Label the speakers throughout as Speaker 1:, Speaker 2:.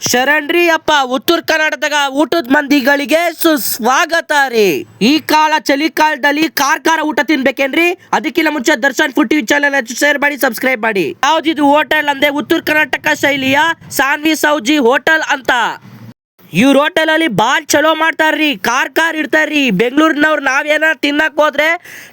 Speaker 1: ಶರಣ್ರಿ ಅಪ್ಪ ಉತ್ತರ ಕರ್ನಾಟಕದ ಊಟದ ಮಂದಿಗಳಿಗೆ ಸುಸ್ವಾಗತ ರೀ. ಈ ಚಳಿಗಾಲದಲ್ಲಿ ಕಾರ್ಕಾರ ಊಟ ತಿನ್ಬೇಕೇನ್ರಿ? ಅದಕ್ಕಿಂತ ಮುಂಚೆ Darshan food TV channel share ಮಾಡಿ, ಸಬ್ಸ್ಕ್ರೈಬ್ ಮಾಡಿ. ಯಾವ್ದಿದು ಹೋಟೆಲ್ ಅಂದ್ರೆ ಉತ್ತರ ಕರ್ನಾಟಕ ಶೈಲಿಯ ಸಾನ್ವಿ ಸೌಜಿ ಹೋಟೆಲ್ ಅಂತ. ಇವ್ರ ಹೋಟೆಲ್ ಅಲ್ಲಿ ಬಾಳ್ ಚಲೋ ಮಾಡ್ತಾರ್ರಿ, ಕಾರ್ ಇಡ್ತಾರ್ರಿ. ಬೆಂಗಳೂರಿನವ್ರು ನಾವೇನ ತಿನ್ನಕ್ ಹೋದ್ರೆ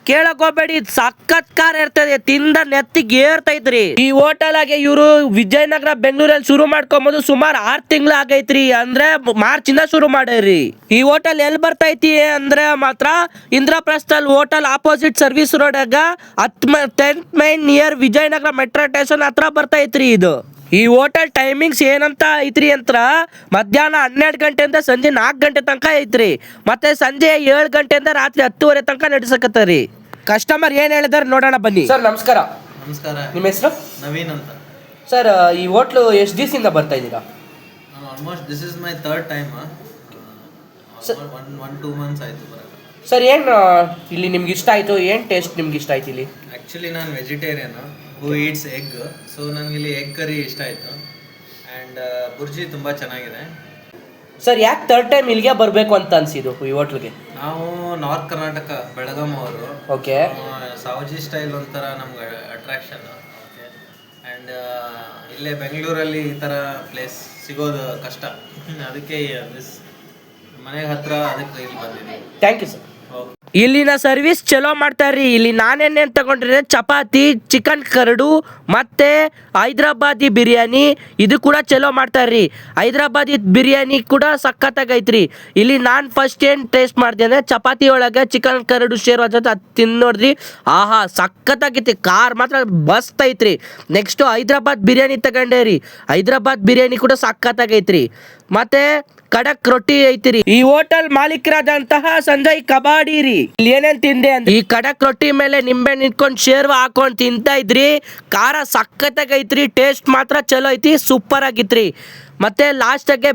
Speaker 1: ಕೇಳಕ್ ಹೋಗ್ಬೇಡಿ, ಸಖತ್ ಕಾರ್ ಇರ್ತದೆ, ತಿಂದ ನೆತ್ತಿಗೆ ಏರ್ತೈತ್ರಿ. ಈ ಹೋಟೆಲ್ ಆಗಿ ಇವರು ವಿಜಯನಗರ ಬೆಂಗಳೂರಲ್ಲಿ ಶುರು ಮಾಡ್ಕೊಂಬೋದು ಸುಮಾರು 6 ತಿಂಗಳು ಆಗೈತ್ರಿ. ಅಂದ್ರೆ ಮಾರ್ಚ್ ಇಂದ ಶುರು ಮಾಡ್ಯಾರ್ರಿ. ಈ ಹೋಟೆಲ್ ಎಲ್ಲಿ ಬರ್ತೈತಿ ಅಂದ್ರೆ ಮಾತ್ರ ಇಂದ್ರಪ್ರಸ್ಥಲ್ ಹೋಟೆಲ್ ಆಪೋಸಿಟ್ ಸರ್ವಿಸ್ ರೋಡ್ ಆಗ 10th main near Vijayanagara metro station ಹತ್ರ ಬರ್ತೈತ್ರಿ ಇದು. ಈ ಹೋಟೆಲ್ ಟೈಮಿಂಗ್ಸ್ ಏನಂತ ಐತ್ರಿ ಅಂತ ಮಧ್ಯಾಹ್ನ 12 ಗಂಟೆಯಿಂದ ಸಂಜೆ 4 ಗಂಟೆ ತನಕ ಐತ್ರಿ. ಮತ್ತೆ ಸಂಜೆ 7 ಗಂಟೆಯಿಂದ ರಾತ್ರಿ 10:30 ತನಕ ನಡೆಸಕತ್ತರಿ. ಕಸ್ಟಮರ್ ಏನ್ ಹೇಳಿದಾರೆ ನೋಡೋಣ ಬನ್ನಿ. ಸರ್ ನಮಸ್ಕಾರ.
Speaker 2: ನಮಸ್ಕಾರ.
Speaker 1: ನಿಮ್ಮ ಹೆಸರು?
Speaker 2: ನವೀನ್ ಅಂತ.
Speaker 1: ಸರ್ ಈ ಹೋಟ್ಲು ಎಷ್ಟು ದಿವಸದಿಂದ ಬರ್ತಾ ಇದ್ದೀರಾ?
Speaker 2: Almost this is my third time. 1-2 months ಆಯಿತು ಬರೋದು.
Speaker 1: ಸರ್ ಏನು ಇಲ್ಲಿ ನಿಮ್ಗೆ ಇಷ್ಟ ಆಯಿತು? ಏನು ಟೇಸ್ಟ್ ನಿಮ್ಗೆ ಇಷ್ಟ ಆಯ್ತು ಇಲ್ಲಿ?
Speaker 2: ಆ್ಯಕ್ಚುಲಿ ನಾನು ವೆಜಿಟೇರಿಯನ್ ಹೂ ಈಟ್ಸ್ ಎಗ್, ಸೊ ನನಗೆ ಇಲ್ಲಿ ಎಗ್ ಕರಿ ಇಷ್ಟ ಆಯಿತು. ಆ್ಯಂಡ್ ಬುರ್ಜಿ ತುಂಬ ಚೆನ್ನಾಗಿದೆ.
Speaker 1: ಸರ್ ಯಾಕೆ ಥರ್ಡ್ ಟೈಮ್ ಇಲ್ಲಿಗೆ ಬರಬೇಕು ಅಂತ ಅನಿಸಿದ್ದು ಈ ಹೋಟ್ಲಿಗೆ?
Speaker 2: ನಾವು ನಾರ್ತ್ ಕರ್ನಾಟಕ ಬೆಳಗಾಂ ಅವರು.
Speaker 1: ಓಕೆ.
Speaker 2: ಸಾವಜಿ ಸ್ಟೈಲ್ ಒಂಥರ ನಮ್ಗೆ ಅಟ್ರಾಕ್ಷನ್. ಓಕೆ. ಆ್ಯಂಡ್ ಇಲ್ಲೇ ಬೆಂಗಳೂರಲ್ಲಿ ಈ ಥರ ಪ್ಲೇಸ್ ಸಿಗೋದು ಕಷ್ಟ, ಅದಕ್ಕೆ ಮನೆಗೆ ಹತ್ರ ಅದಕ್ಕೆ ಇಲ್ಲಿ ಬಂದಿದ್ದೀವಿ.
Speaker 1: Thank you sir. ಇಲ್ಲಿನ ಸರ್ವಿಸ್ ಚಲೋ ಮಾಡ್ತಾರ್ರಿ. ಇಲ್ಲಿ ನಾನೇನೇನು ತಗೊಂಡ್ರೆ ಚಪಾತಿ, ಚಿಕನ್ ಕರಡು ಮತ್ತೆ ಹೈದ್ರಾಬಾದಿ ಬಿರಿಯಾನಿ ಇದು ಕೂಡ ಚಲೋ ಮಾಡ್ತಾರ್ರಿ. ಹೈದ್ರಾಬಾದಿ ಬಿರಿಯಾನಿ ಕೂಡ ಸಖತ್ತಾಗೈತ್ರಿ. ಇಲ್ಲಿ ನಾನು ಫಸ್ಟ್ ಏನು ಟೇಸ್ಟ್ ಮಾಡಿದೆ ಅಂದರೆ ಚಪಾತಿ ಒಳಗೆ ಚಿಕನ್ ಕರಡು ಶೇರ್ ಜೊತೆ ಅದು ತಿನ್ನೋಡ್ರಿ, ಆಹಾ ಸಖತ್ತಾಗೈತಿ. ಕಾರ್ ಮಾತ್ರ ಮಸ್ತ್ ಐತ್ರಿ. ನೆಕ್ಸ್ಟು ಹೈದ್ರಾಬಾದ್ ಬಿರಿಯಾನಿ ತಗೊಂಡೆ ರೀ. ಹೈದ್ರಾಬಾದ್ ಬಿರಿಯಾನಿ ಕೂಡ ಸಖತ್ತಾಗೈತ್ರಿ. ಮತ್ತೆ ಕಡಕ್ ರೊಟ್ಟಿ ಐತಿರಿ. ಈ ಹೋಟೆಲ್ ಮಾಲೀಕರಾದಂತಹ ಸಂಜಯ್ ಕಬಾಡಿ ರೀ. ಇಲ್ಲಿ ಏನೇನ್ ತಿಂದೆ ಅಂದ್ರೆ ಈ ಕಡಕ್ ರೊಟ್ಟಿ ಮೇಲೆ ನಿಂಬೆ ನಿಂತ್ಕೊಂಡು ಶೇರ್ವ ಹಾಕೊಂಡ್ ತಿಂತಾ ಇದ್ರಿ. ಖಾರ ಸಖತ್ತಾಗೈತ್ರಿ, ಟೇಸ್ಟ್ ಮಾತ್ರ ಚಲೋ ಐತಿ, ಸೂಪರ್ ಆಗಿತ್ರಿ. ಮತ್ತೆ ಲಾಸ್ಟಾಗೆ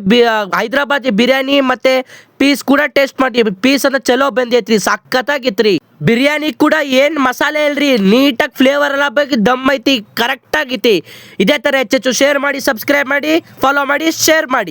Speaker 1: ಹೈದ್ರಾಬಾದಿ ಬಿರಿಯಾನಿ ಮತ್ತೆ ಪೀಸ್ ಕೂಡ ಟೇಸ್ಟ್ ಮಾಡಿ. ಪೀಸ್ ಅಂದ್ರೆ ಚಲೋ ಬಂದೈತ್ರಿ, ಸಖತ್ತಾಗಿತ್ರಿ. ಬಿರಿಯಾನಿ ಕೂಡ ಏನ್ ಮಸಾಲೆ ಇಲ್ರಿ, ನೀಟಾಗಿ ಫ್ಲೇವರ್ ಎಲ್ಲ ಬಗ್ಗೆ ದಮ್ ಐತಿ, ಕರೆಕ್ಟ್ ಆಗೈತಿ. ಇದೇ ತರ ಹೆಚ್ಚೆಚ್ಚು ಶೇರ್ ಮಾಡಿ, ಸಬ್ಸ್ಕ್ರೈಬ್ ಮಾಡಿ, ಫಾಲೋ ಮಾಡಿ, ಶೇರ್ ಮಾಡಿ.